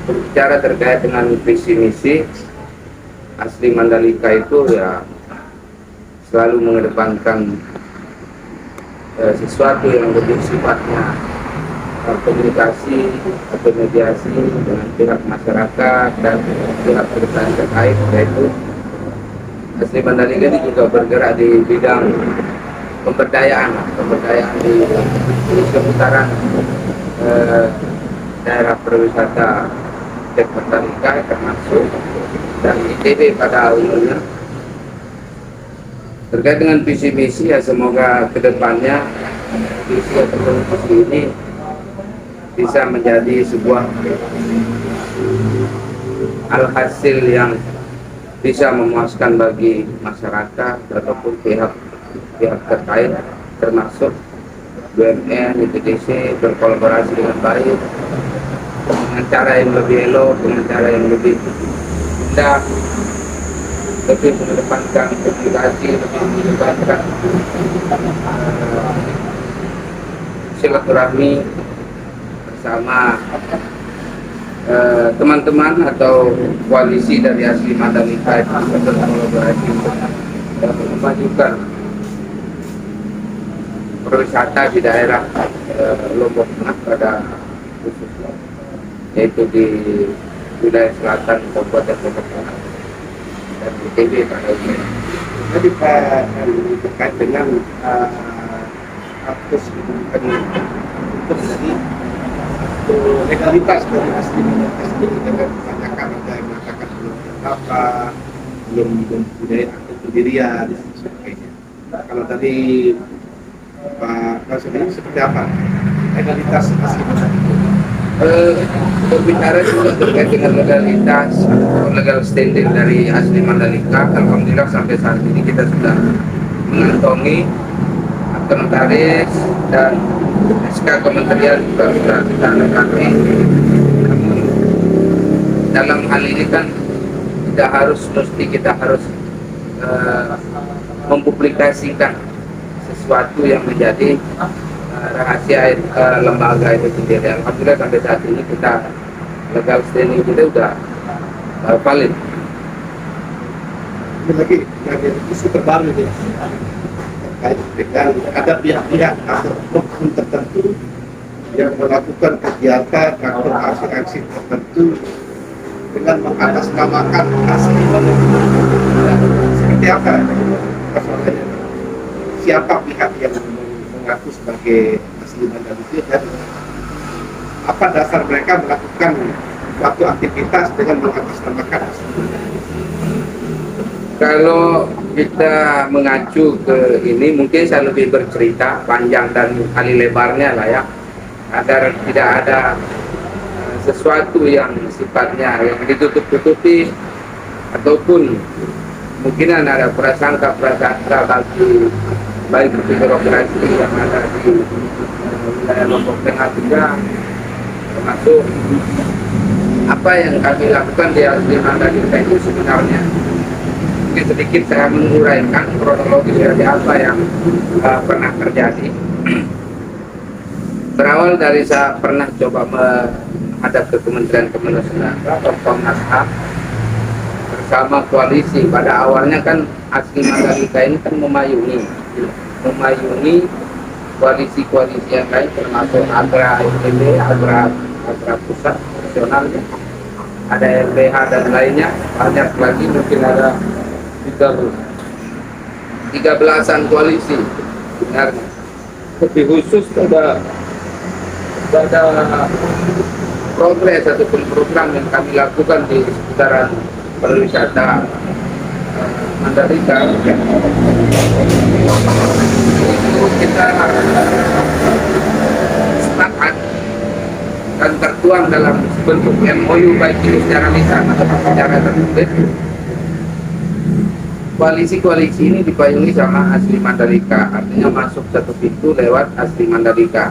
Berbicara terkait dengan visi misi, asli Mandalika itu ya selalu mengedepankan sesuatu yang lebih sifatnya komunikasi atau mediasi dengan pihak masyarakat dan pihak terkait, yaitu asli Mandalika ini juga bergerak di bidang pemberdayaan di seputaran daerah perwisata Dek Mandalika, termasuk dan ITB pada umumnya. Terkait dengan visi misi, ya semoga kedepannya visi atau misi ini bisa menjadi sebuah alhasil yang bisa memuaskan bagi masyarakat ataupun pihak terkait, termasuk BUMN, ITDC berkolaborasi dengan baik dengan cara yang lebih elok, dengan cara yang lebih indah, lebih mengedepankan komunikasi, lebih mengedepankan silaturahmi bersama teman-teman atau koalisi dari asli Mandalika itu berkolaborasi untuk memajukan perwisata di daerah Lombok Tengah pada khususnya, yaitu di wilayah selatan Kabupaten Lombok Tengah dan ITB pada umumnya. Tadi Pak terkait dengan akses untuk dari legalitas dari asli Mandalika sendiri, dengan kebanyakan ada yang mengatakan belum apa, belum mempunyai akte pendirian dan sebagainya. Kalau tadi Pak Kasudin seperti apa legalitas asli Mandalika? Berbicara juga terkait dengan legalitas atau legal standing dari asli Mandalika, alhamdulillah sampai saat ini kita sudah mengantongi akte notaris dan SK Kementerian juga sudah kita lengkapi. Namun dalam hal ini kan tidak harus kita harus mempublikasikan sesuatu yang menjadi rahasia lembaga itu sendiri. Alhamdulillah sampai saat ini kita legal standing kita sudah valid. Ini lagi isu terbaru ini terkait dengan ada pihak-pihak atau oknum tertentu yang melakukan kegiatan atau aksi-aksi tertentu dengan mengatasnamakan asli Mandalika. Seperti apa persoalannya? Siapa pihak yang mengaku sebagai asli Mandalika dan apa dasar mereka melakukan suatu aktivitas dengan mengatasnamakan asli Mandalika? Kalau kita mengacu ke ini, mungkin saya lebih bercerita panjang dan kali lebarnya lah ya, agar tidak ada sesuatu yang sifatnya yang ditutup-tutupi ataupun mungkinan ada prasangka-prasangka bagi baik itu birokrasi yang ada di wilayah Lombok Tengah juga, termasuk apa yang kami lakukan di asli Mandalika itu sebenarnya. Mungkin sedikit saya menguraikan kronologis dari apa yang pernah terjadi. Berawal dari saya pernah coba menghadap ke Kementerian Kementerian atau Komnas HAM bersama koalisi. Pada awalnya kan asli Mandalika ini kan memayungi koalisi-koalisi yang lain, termasuk Agra ITB, Agra Pusat Nasional, ada LBH dan lainnya, banyak lagi, mungkin ada 13-an koalisi sebenarnya. Lebih khusus ada progres ataupun program yang kami lakukan di seputaran pariwisata Mandalika. Itu kita sepakat dan tertuang dalam bentuk MOU, baik itu secara lisan atau secara tertulis. Koalisi-koalisi ini dipayungi sama asli Mandalika, artinya masuk satu pintu lewat asli Mandalika.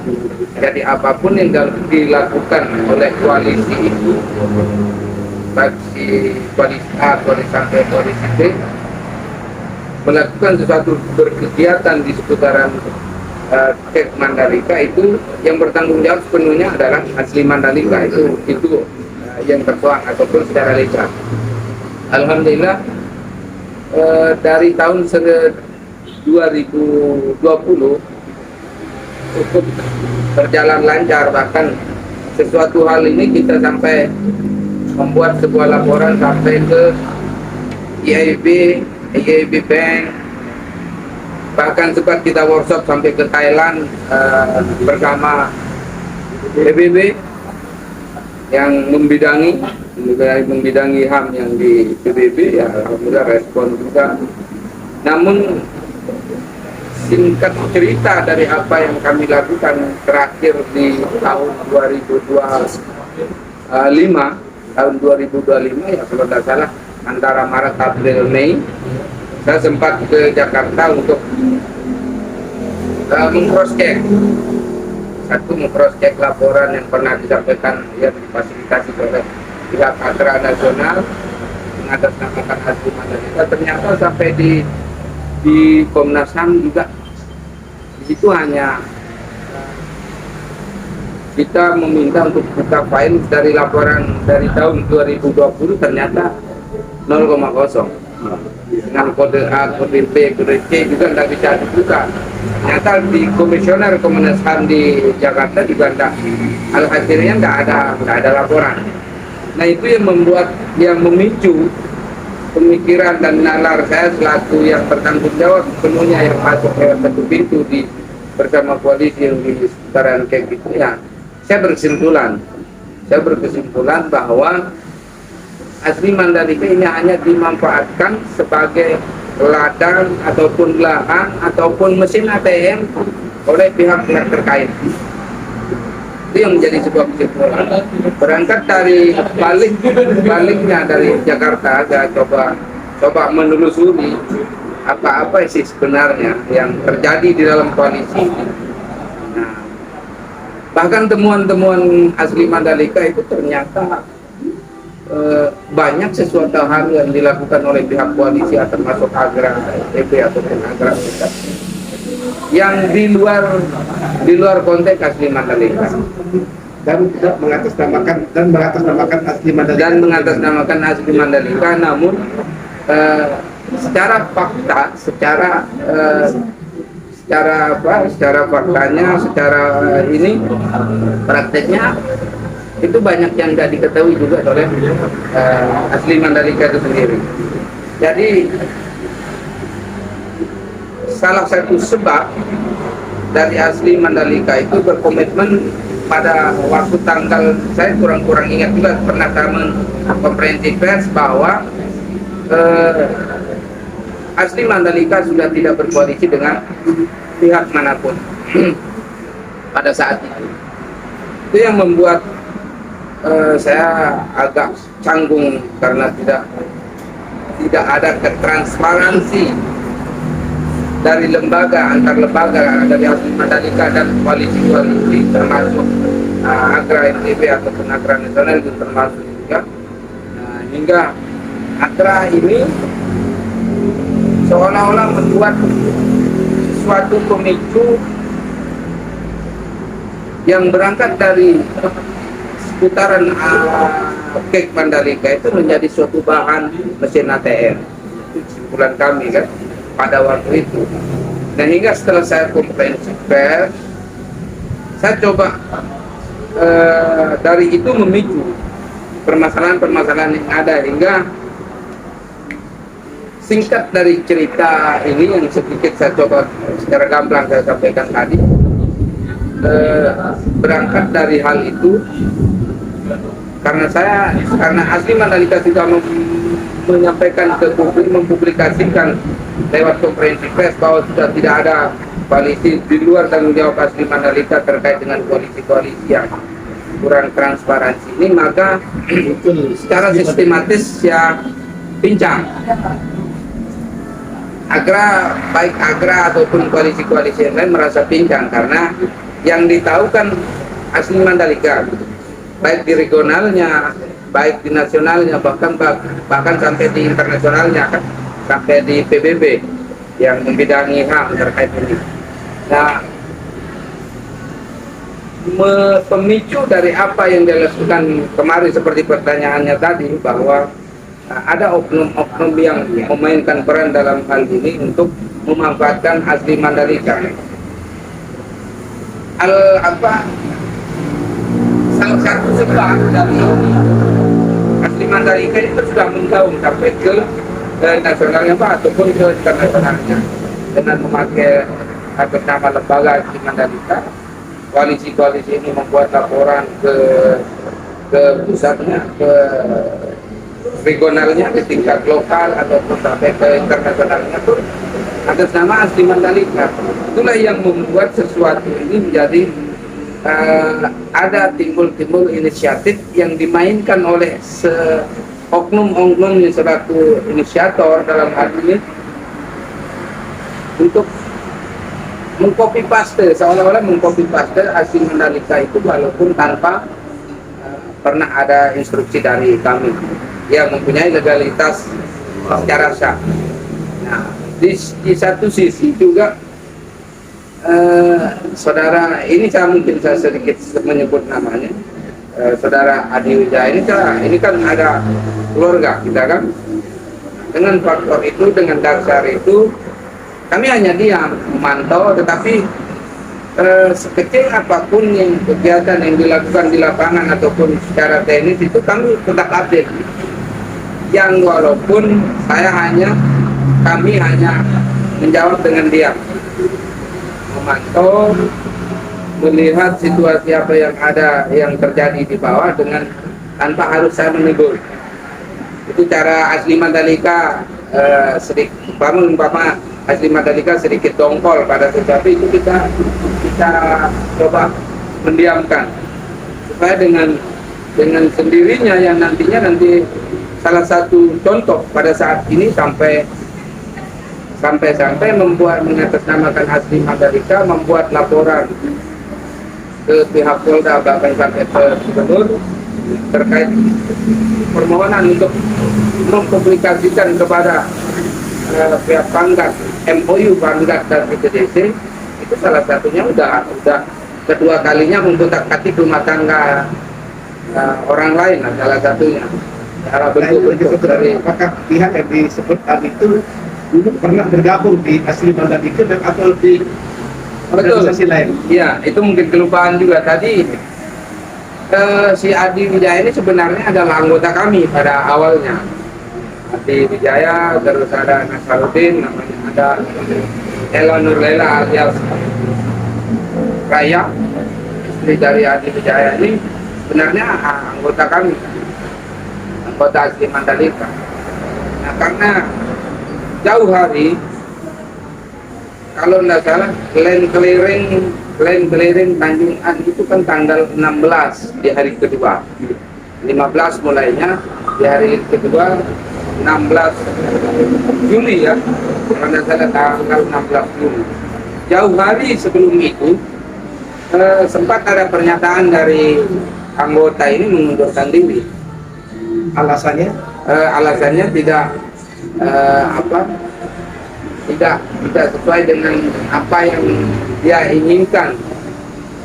Jadi apapun yang dilakukan oleh koalisi itu, baik di koalisi A, koalisi B, koalisi B, melakukan sesuatu berkegiatan di seputaran Dek Mandalika, itu yang bertanggung jawab sepenuhnya adalah asli Mandalika. Itu yang tertuang ataupun secara lisan. Alhamdulillah dari tahun 2020 cukup berjalan lancar, bahkan sesuatu hal ini kita sampai membuat sebuah laporan sampai ke IAIB Bank, bahkan sempat kita workshop sampai ke Thailand bersama PBB yang membidangi HAM yang di PBB. Ya alhamdulillah respon juga. Namun singkat cerita dari apa yang kami lakukan terakhir di tahun 2025 ya kalau tidak salah antara Maret, April, Mei, saya sempat ke Jakarta untuk meng-cross check laporan yang pernah disampaikan yang difasilitasi oleh pihak Agra Nasional mengatasnamakan Azli Mandalika. Ternyata sampai di Komnas HAM juga di situ hanya kita meminta untuk buka file dari laporan dari tahun 2020 ternyata 0,0 dengan kode A, kode B, kode C juga tidak bisa dibuka. Ternyata di komisioner Komnas HAM di Jakarta juga hasilnya tidak ada laporan. Nah itu yang memicu pemikiran dan nalar saya selaku yang bertanggung jawab sepenuhnya yang masuk lewat satu pintu bersama koalisi yang di seputaran kayak gitu ya. Saya berkesimpulan bahwa Azli Mandalika ini hanya dimanfaatkan sebagai ladang ataupun lahan ataupun mesin ATM oleh pihak-pihak terkait. Itu yang menjadi sebuah kesimpulan. Berangkat dari baliknya dari Jakarta, saya coba menelusuri apa sih sebenarnya yang terjadi di dalam koalisi ini. Nah, bahkan temuan-temuan Azli Mandalika itu ternyata banyak sesuatu hal yang dilakukan oleh pihak koalisi termasuk Agra EP ataupun Agra kita yang di luar konteks Azli Mandalika dan mengatasnamakan Azli Mandalika, namun secara fakta, secara faktanya, secara ini prakteknya itu banyak yang tidak diketahui juga oleh Azli Mandalika itu sendiri. Jadi salah satu sebab dari Azli Mandalika itu berkomitmen pada waktu tanggal, saya kurang ingat juga, pernah konferensi pers bahwa Azli Mandalika sudah tidak berkoalisi dengan pihak manapun pada saat itu. Itu yang membuat saya agak canggung karena tidak ada ketransparansi dari antar lembaga dari Azli Mandalika dan koalisi termasuk Agra NTB ataupun Agra Nasional itu termasuk juga. Hingga Agra ini seolah-olah membuat suatu pemicu yang berangkat dari putaran kek Mandalika itu menjadi suatu bahan mesin ATM. Itu kesimpulan kami kan pada waktu itu. Dan hingga setelah saya konferensi pers, saya coba dari itu memicu permasalahan-permasalahan yang ada, hingga singkat dari cerita ini yang sedikit saya coba secara gamblang saya sampaikan tadi, berangkat dari hal itu karena Azli Mandalika sudah menyampaikan ke publik, mempublikasikan lewat konferensi pers bahwa sudah tidak ada koalisi di luar tanggung jawab Azli Mandalika terkait dengan koalisi-koalisi yang kurang transparansi ini, maka secara sistematis ya pincang. Baik Agra ataupun koalisi-koalisi yang lain merasa pincang karena yang ditahu kan Azli Mandalika, baik di regionalnya, baik di nasionalnya, bahkan sampai di internasionalnya kan, sampai di PBB yang membidangi HAM terkait ini. Nah, pemicu dari apa yang dilakukan kemarin seperti pertanyaannya tadi, bahwa ada oknum-oknum yang memainkan peran dalam hal ini untuk memanfaatkan asli Mandalika. Salah satu sebab dari asli Mandalika itu sudah mengaum sampai ke nasionalnya Pak, ataupun ke internasionalnya dengan memakai atas nama lembaga asli Mandalika. Koalisi-koalisi ini membuat laporan ke pusatnya, ke regionalnya, ke tingkat lokal ataupun sampai ke internasionalnya pun atas nama asli Mandalika. Itulah yang membuat sesuatu ini menjadi ada timbul inisiatif yang dimainkan oleh oknum-oknum yang selaku inisiator dalam hal ini untuk mengcopy paste, seolah-olah mengcopy paste asli Mandalika itu walaupun tanpa pernah ada instruksi dari kami yang mempunyai legalitas secara sah. Nah, di satu sisi juga saudara ini saya sedikit menyebut namanya, saudara Adi Wijaya ini kan ada keluarga kita kan. Dengan faktor itu, dengan dasar itu, kami hanya diam memantau, tetapi sekecil apapun yang kegiatan yang dilakukan di lapangan ataupun secara teknis itu kami tetap update. Yang walaupun kami hanya menjawab dengan diam, memantau, melihat situasi apa yang ada, yang terjadi di bawah dengan tanpa harus saya menegur. Itu cara asli Mandalika. Sedikit umpama asli Mandalika sedikit dongkol pada sesuatu itu kita coba mendiamkan supaya dengan sendirinya yang nantinya salah satu contoh pada saat ini sampai mengatasnamakan asli Mandalika, membuat laporan ke pihak Polda bahkan sampai ke gubernur terkait permohonan untuk mempublikasikan kepada pihak Pangkat MOU Pangkat dan PTDC. Itu salah satunya udah kedua kalinya membutak-atik rumah tangga orang lain lah, salah satunya. Cara bentuk dari apakah pihak yang disebut tadi itu dulu pernah bergabung di asli Mandalika dan atau di organisasi lain? Iya, itu mungkin kelupaan juga tadi. Si Adi Wijaya ini sebenarnya adalah anggota kami pada awalnya. Adi Wijaya, terus ada Nasaruddin, namanya ada Ella Nurlela alias Raya, istri dari Adi Wijaya ini sebenarnya anggota kami, anggota asli Mandalika. Nah, karena jauh hari, kalau tidak salah, land clearing Tanjung An itu kan tanggal 16 di hari kedua, 15 mulainya, di hari kedua 16 Juli ya, kalau tidak salah tanggal 16 Juli. Jauh hari sebelum itu sempat ada pernyataan dari anggota ini mengundurkan diri. Alasannya? Alasannya tidak sesuai dengan apa yang dia inginkan,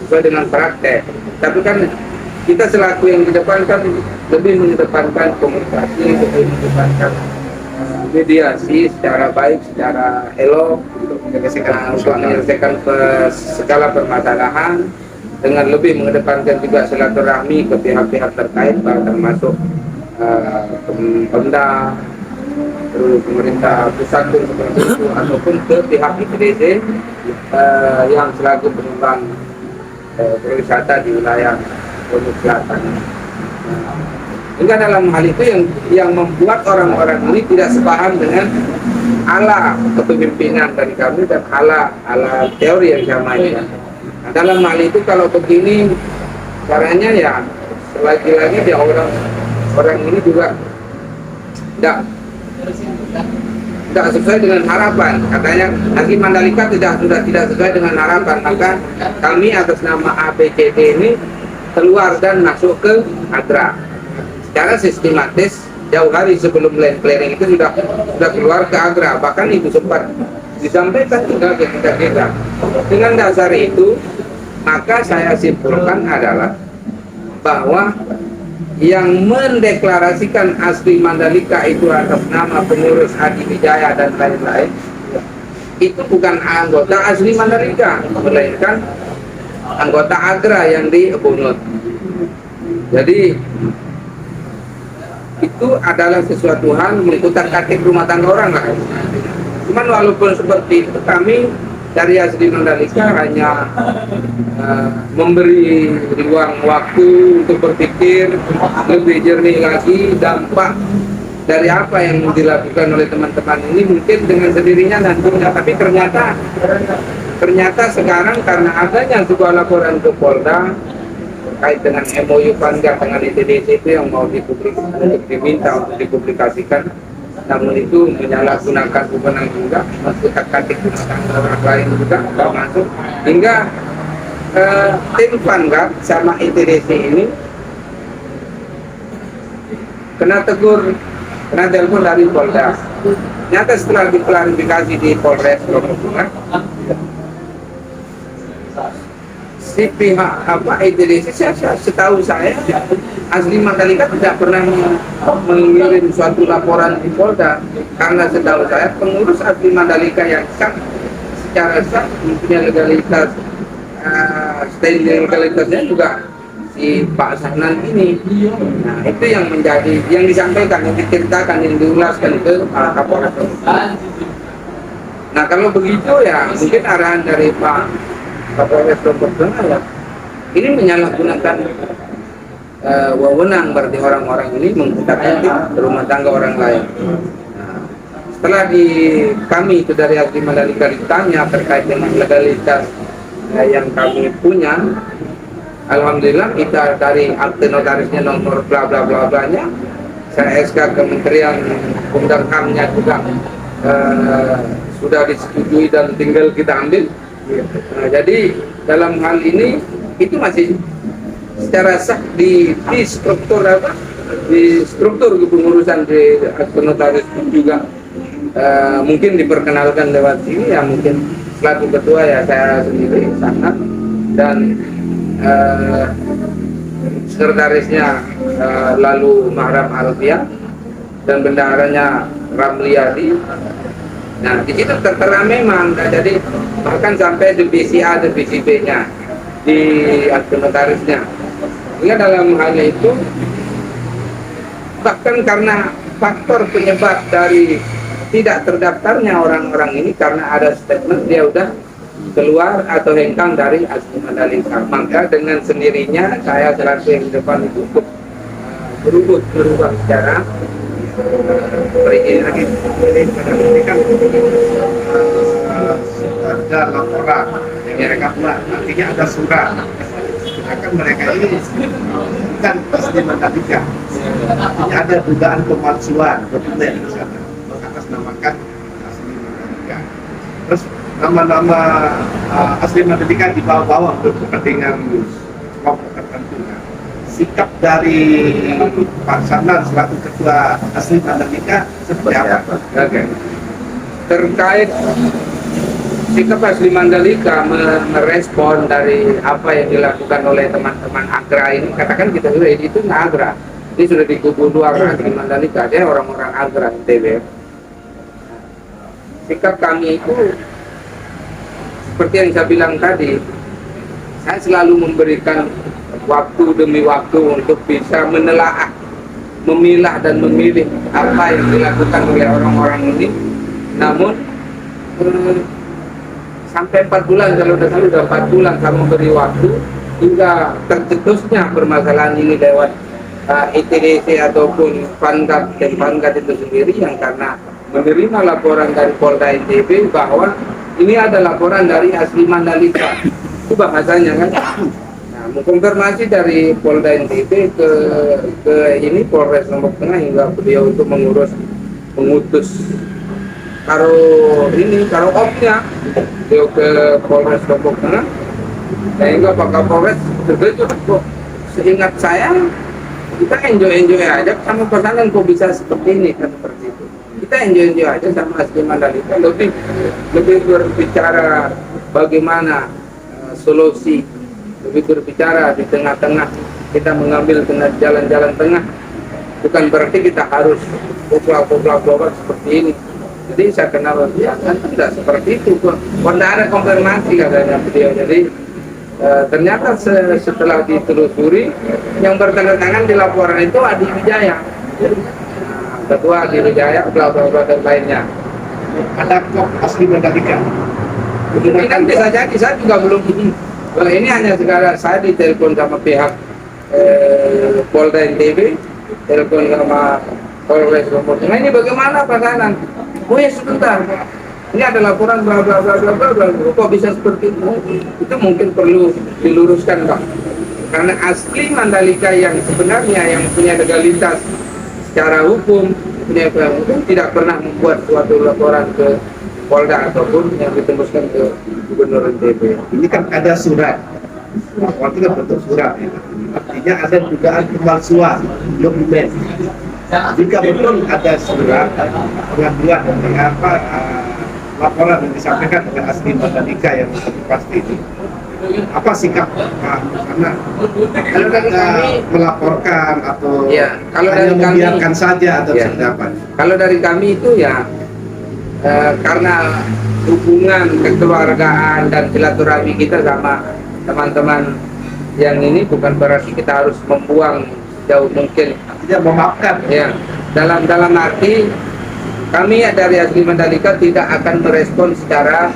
sesuai dengan praktek. Tapi kan kita selaku yang di depan kan lebih mengedepankan komunikasi, lebih mengedepankan mediasi secara baik, secara elok untuk menyelesaikan segala permasalahan, dengan lebih mengedepankan juga silaturahmi ke pihak-pihak terkait, termasuk Pemda, terus pemerintah pusat pun seperti itu, ataupun ke pihak ITDC yang selaku pengembang berwisata di wilayah Gunung Selatan. Hingga dalam hal itu yang membuat orang-orang ini tidak sepaham dengan ala kepemimpinan dari kami dan ala teori yang saya mainkan. Nah, dalam hal itu kalau begini caranya ya lagi-lagi dia orang ini juga tidak sesuai dengan harapan. Katanya asli Mandalika sudah tidak sesuai dengan harapan, maka kami atas nama ABCD ini keluar dan masuk ke Agra secara sistematis. Jauh hari sebelum land clearing itu sudah keluar ke Agra, bahkan itu sempat disampaikan juga ke kita. Dengan dasar itu Maka saya simpulkan adalah bahwa yang mendeklarasikan asli Mandalika itu atas nama pengurus Adi Wijaya dan lain-lain itu bukan anggota asli Mandalika, melainkan anggota Agra yang di Ubunut. Jadi itu adalah sesuatu hal mengutak-atik rumah tangga orang lah. Cuman walaupun seperti itu, kami dari asli Mandalika hanya memberi ruang waktu untuk berpikir lebih jernih lagi dampak dari apa yang dilakukan oleh teman-teman ini, mungkin dengan sendirinya nantinya. Tapi ternyata sekarang karena adanya sebuah laporan ke Polda terkait dengan MOU Pangga dengan ITDC itu yang mau diminta untuk dipublikasikan, namun itu menyalahgunakan wewenang juga, mengutak-atik orang lain juga termasuk, hingga tim Vanguard sama ITDC ini kena tegur, kena telepon dari Polda. Nyata setelah diklarifikasi di Polres Lombok Tengah, si pihak ITDC, setahu saya asli Mandalika tidak pernah mengirim suatu laporan di Polda, karena setahu saya pengurus asli Mandalika yang sah secara sah mempunyai legalitas, standing legalitasnya juga si Pak Sahnan ini. Nah, itu yang menjadi, yang disampaikan, yang diceritakan, yang diulaskan ke Kapolres. Nah, kalau begitu ya mungkin arahan dari Pak Kapolres Lombok Tengah ya ini menyalahgunakan wewenang, berarti orang-orang ini mengutak-atik rumah tangga orang lain. Nah, setelah kami itu dari asli Mandalika ditanya terkait dengan legalitas yang kami punya, alhamdulillah kita dari akte notarisnya nomor bla bla bla bla nya, saya SK Kementerian Hukum dan HAM-nya juga sudah disetujui dan tinggal kita ambil. Nah, jadi dalam hal ini itu masih secara sah di struktur di struktur kepengurusan di akte notaris pun juga mungkin diperkenalkan lewat sini ya, mungkin selaku ketua ya saya sendiri Sangat, dan sekretarisnya lalu Mahram Alfiah dan bendaharanya Ramliadi. Nah, di situ tertera memang, jadi bahkan sampai divisi A, divisi B-nya di akte notarisnya. Sehingga dalam hal itu, bahkan karena faktor penyebab dari tidak terdaftarnya orang-orang ini karena ada statement dia udah keluar atau hengkang dari asli Mandalika, maka dengan sendirinya saya selaku yang di depan itu berubah secara perizinan lagi. Ini kan ada laporan yang mereka buat, nantinya ada surat. Sedangkan mereka ini bukan asli Mandalika, artinya ada dugaan pemalsuan dokumen di sana, mengatasnamakan asli Mandalika. Terus nama-nama asli Mandalika dibawa-bawa untuk kepentingan kelompok tertentu. Sikap dari Pak Sahnan selaku ketua asli Mandalika seperti apa? Oke. Terkait sikap asli Mandalika merespon dari apa yang dilakukan oleh teman-teman Agra ini, katakan kita sudah itu nggak Agra, ini sudah dikubur dua asli Mandalika, dia orang-orang Agra NTB. Sikap kami itu seperti yang saya bilang tadi, saya selalu memberikan waktu demi waktu untuk bisa menelaah, memilah dan memilih apa yang dilakukan oleh orang-orang ini. Namun sampai 4 bulan, kalau sudah 4 bulan saya memberi waktu hingga tercetusnya permasalahan ini lewat ITDC ataupun Vanguard, dan Vanguard itu sendiri yang karena menerima laporan dari Polda NTB bahwa ini ada laporan dari asli Mandalika, itu bahasanya kan. Mengkonfirmasi dari Polda NTB ke ini Polres Lombok Tengah, hingga beliau untuk mengutus karo opnya beliau ke Polres Lombok Tengah, sehingga Pak Kapolres terkejut, kok seingat saya kita enjoy aja sama pasangan, kok bisa seperti ini, kan seperti itu. Kita enjoy aja sama asli Mandalika, lebih berbicara bagaimana solusi lebih berbicara di tengah-tengah, kita mengambil jalan-jalan tengah, bukan berarti kita harus kopla-kopla seperti ini. Jadi saya kenal dia kan tidak seperti itu, tidak ada konfirmasi katanya beliau. Jadi ternyata setelah ditelusuri, yang bertanda tangan di laporan itu Adi Wijaya, ketua Adi Wijaya, bla dan lainnya. Ada kok Asli Mandalika. Kemungkinan bisa jadi, saya juga belum ini. Kalau ini hanya sekarang saya ditelepon sama pihak Polda NTB, telepon sama Polres Lombok Tengah, ini bagaimana Pak Sanan? Oh ya sebentar, ini ada laporan bla bla bla bla bla bla. Kok bisa seperti itu? Itu mungkin perlu diluruskan Pak. Karena asli Mandalika yang sebenarnya yang punya legalitas secara hukum, punya hukum tidak pernah membuat suatu laporan ke Polda ataupun yang ditembuskan ke Gubernur NTB. Ini kan ada surat, laporan itu kan bentuk surat, ya. Artinya ada dugaan pemalsuan dokumen. Jika betul ada surat pengaduan laporan yang disampaikan oleh Asli Mandalika yang pasti ini, apa sikap Pak karena Kalau dari kami melaporkan atau ya, kalau hanya dari kami membiarkan saja atau ya, seperti apa? Kalau dari kami itu ya karena hubungan kekeluargaan dan silaturahmi kita sama teman-teman yang ini bukan berarti kita harus membuang jauh mungkin. Tidak memaafkan. Ya, dalam arti kami dari Asli Mandalika tidak akan merespon secara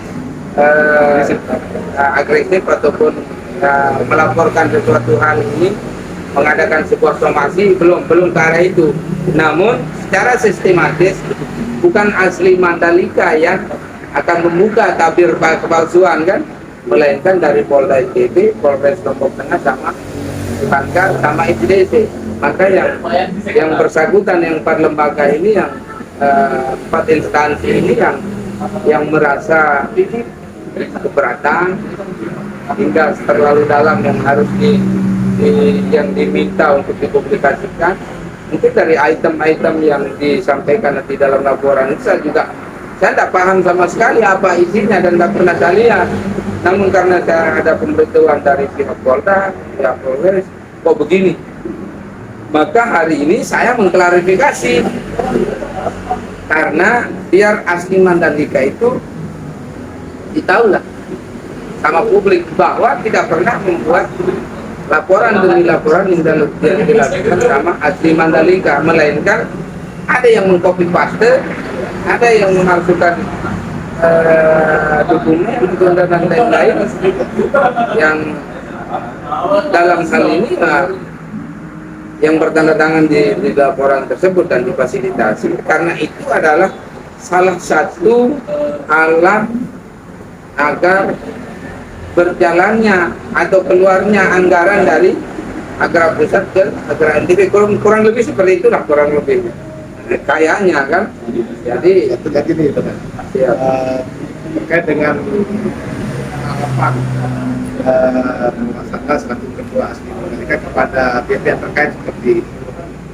agresif ataupun melaporkan sesuatu hal ini, mengadakan sebuah somasi, belum ke arah itu. Namun secara sistematis bukan Asli Mandalika yang akan membuka tabir kepalsuan kan, melainkan dari Polda NTB, Polres Lombok Tengah sama Bangka sama ITDC. Maka yang bersangkutan, yang 4 lembaga ini, yang 4 instansi ini yang merasa keberatan hingga terlalu dalam yang harus yang diminta untuk dipublikasikan. Mungkin dari item-item yang disampaikan di dalam laporan itu saya tidak paham sama sekali apa isinya dan tidak pernah saya lihat. Namun karena saya ada pemberitahuan dari pihak Polda, pihak Polres, kok begini, maka hari ini saya mengklarifikasi karena biar Asli Mandalika itu ditahulah sama publik bahwa tidak pernah membuat laporan demi laporan yang dilakukan sama Asli Mandalika, melainkan ada yang mengcopy paste, ada yang memasukkan dokumen dan lain-lain yang dalam hal ini yang bertanda tangan di laporan tersebut dan difasilitasi, karena itu adalah salah satu alat agar berjalannya atau keluarnya anggaran dari Agra Pusat ke Agra NTB, kurang lebih seperti itulah, kurang lebih kayaknya kan. Jadi ini benar. Ya. Terkait dengan harapan Mas selaku ketua Asli Mandalika kepada pihak-pihak terkait seperti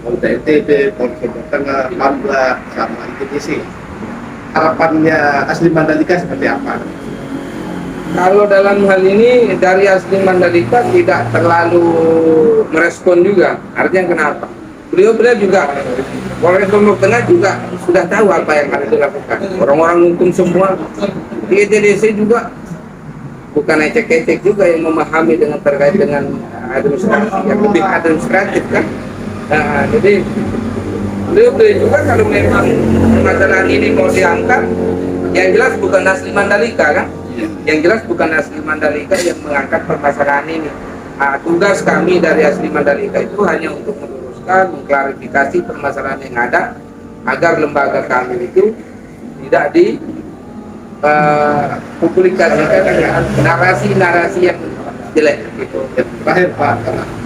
Polda NTB, Polres Lombok Tengah, Pamla, sama ITDC, harapannya Asli Mandalika seperti apa? Kalau dalam hal ini dari Asli Mandalika tidak terlalu merespon juga. Artinya kenapa? Beliau juga Polres Lombok Tengah juga sudah tahu apa yang harus dilakukan. Orang-orang hukum semua di ITDC juga bukan ecek-ecek juga yang memahami dengan terkait dengan administrasi yang lebih administratif kan. Nah, jadi beliau juga kalau memang masalah ini mau diangkat, yang jelas bukan Asli Mandalika kan. Yang jelas bukan Asli Mandalika yang mengangkat permasalahan ini. Tugas kami dari Asli Mandalika itu hanya untuk meluruskan, mengklarifikasi permasalahan yang ada agar lembaga kami itu tidak publikasikan dengan narasi-narasi yang jelek gitu. Terakhir Pak,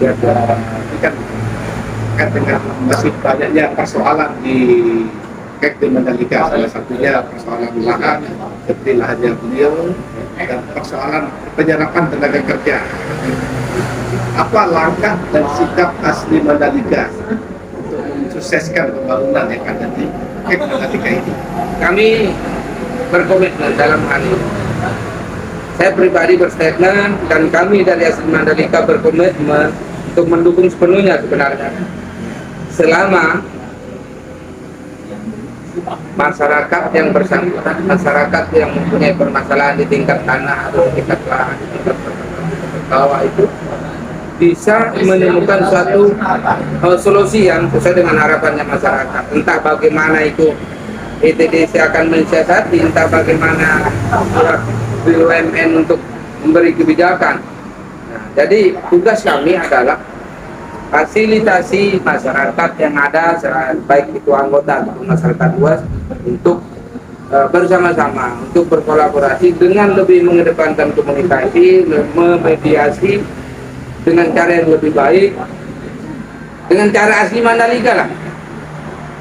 ini kan dengan masih banyaknya persoalan di Mandalika, salah satunya persoalan lahan, seperti lahannya beliau, dan persoalan penyerapan tenaga kerja. Apa langkah dan sikap Asli Mandalika untuk mensukseskan pembangunan yang ada di Mandalika ini? Kami berkomitmen dalam hal ini. saya pribadi berstatement dan kami dari Asli Mandalika berkomitmen untuk mendukung sepenuhnya sebenarnya selama masyarakat yang bersangkutan, masyarakat yang mempunyai permasalahan di tingkat tanah atau di tingkat lahan, di tingkat bawah itu bisa menemukan suatu solusi yang sesuai dengan harapannya masyarakat. Entah bagaimana itu ETDC akan mensiasati, entah bagaimana BUMN untuk memberi kebijakan. Nah, jadi tugas kami adalah fasilitasi masyarakat yang ada, baik itu anggota atau masyarakat luas, untuk bersama-sama, untuk berkolaborasi dengan lebih mengedepankan komunikasi, memediasi dengan cara yang lebih baik, dengan cara asli Mandalika lah.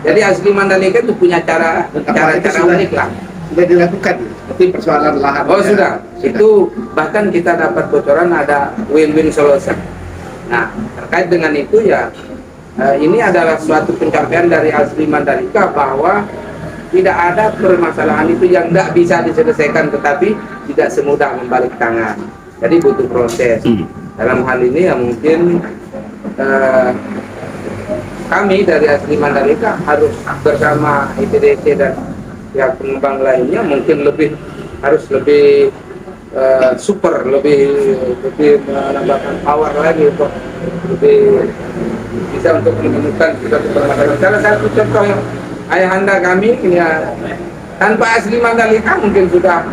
Jadi asli Mandalika itu punya cara unik lah. Sudah dilakukan seperti persoalan lahan. Oh sudah, itu bahkan kita dapat bocoran ada win-win solution. Nah, terkait dengan itu ya, ini adalah suatu pencapaian dari Asli Mandalika bahwa tidak ada permasalahan itu yang tidak bisa diselesaikan, tetapi tidak semudah membalik tangan. Jadi butuh proses. Dalam hal ini ya mungkin kami dari Asli Mandalika harus bersama ITDC dan pihak pengembang lainnya mungkin harus lebih super, lebih menambahkan power lagi untuk lebih bisa untuk menemukan suatu permasalahan. Salah satu contoh yang ayahanda kami ya, tanpa Asli Mandalika mungkin sudah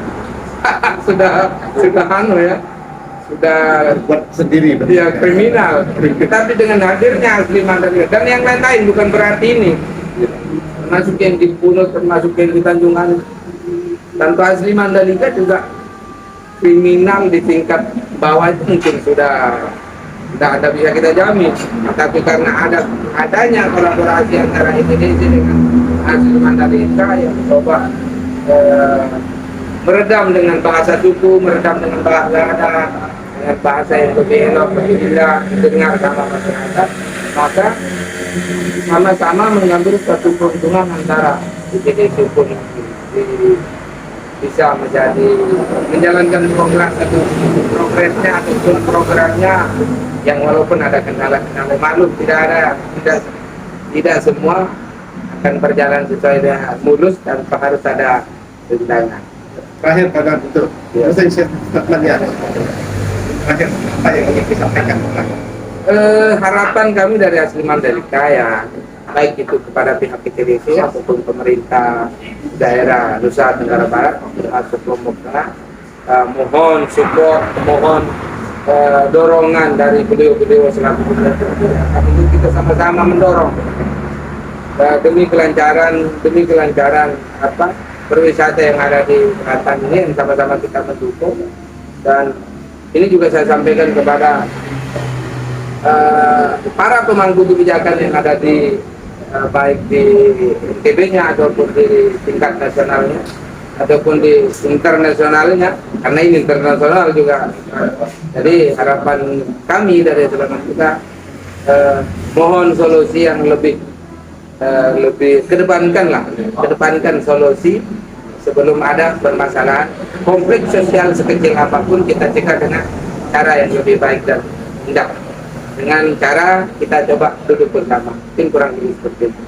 buat sendiri ya kriminal. Tetapi dengan hadirnya Asli Mandalika dan yang lain-lain, bukan berarti ini termasuk yang di Pulau, termasuk yang di Tanjungan, tanpa Asli Mandalika juga kriminal di tingkat bawah itu mungkin sudah tidak ada bisa kita jamin. Tapi karena adanya kolaborasi antara ITDC dengan Asli Mandalika yang coba meredam dengan bahasa suku, meredam dengan bahasa adat, dengan bahasa yang lebih elok, lebih indah didengar sama masyarakat, maka sama-sama mengambil suatu keuntungan antara ITDC pun bisa menjalankan progresnya ataupun programnya yang walaupun ada kendala-kendala, maklum tidak semua akan berjalan sesuai dengan mulus tanpa harus ada rintangan. Terakhir pada untuk statementnya, terakhir apa yang ingin disampaikan? Harapan kami dari Asli Mandalika ya, baik itu kepada pihak ITDC ataupun pemerintah daerah Nusa Tenggara Barat termasuk Lombok Tengah, mohon support, mohon dorongan dari beliau-beliau selaku gubernur untuk kita sama-sama mendorong demi kelancaran berwisata yang ada di Batam ini, yang sama-sama kita mendukung. Dan ini juga saya sampaikan kepada para pemangku kebijakan yang ada di baik di NTB-nya ataupun di tingkat nasionalnya ataupun di internasionalnya, karena ini internasional juga. Jadi harapan kami dari selama kita mohon solusi yang lebih kedepankan solusi sebelum ada permasalahan konflik sosial sekecil apapun kita cegah dengan cara yang lebih baik dan indah, dengan cara kita coba duduk bersama. Mungkin kurang lebih seperti itu.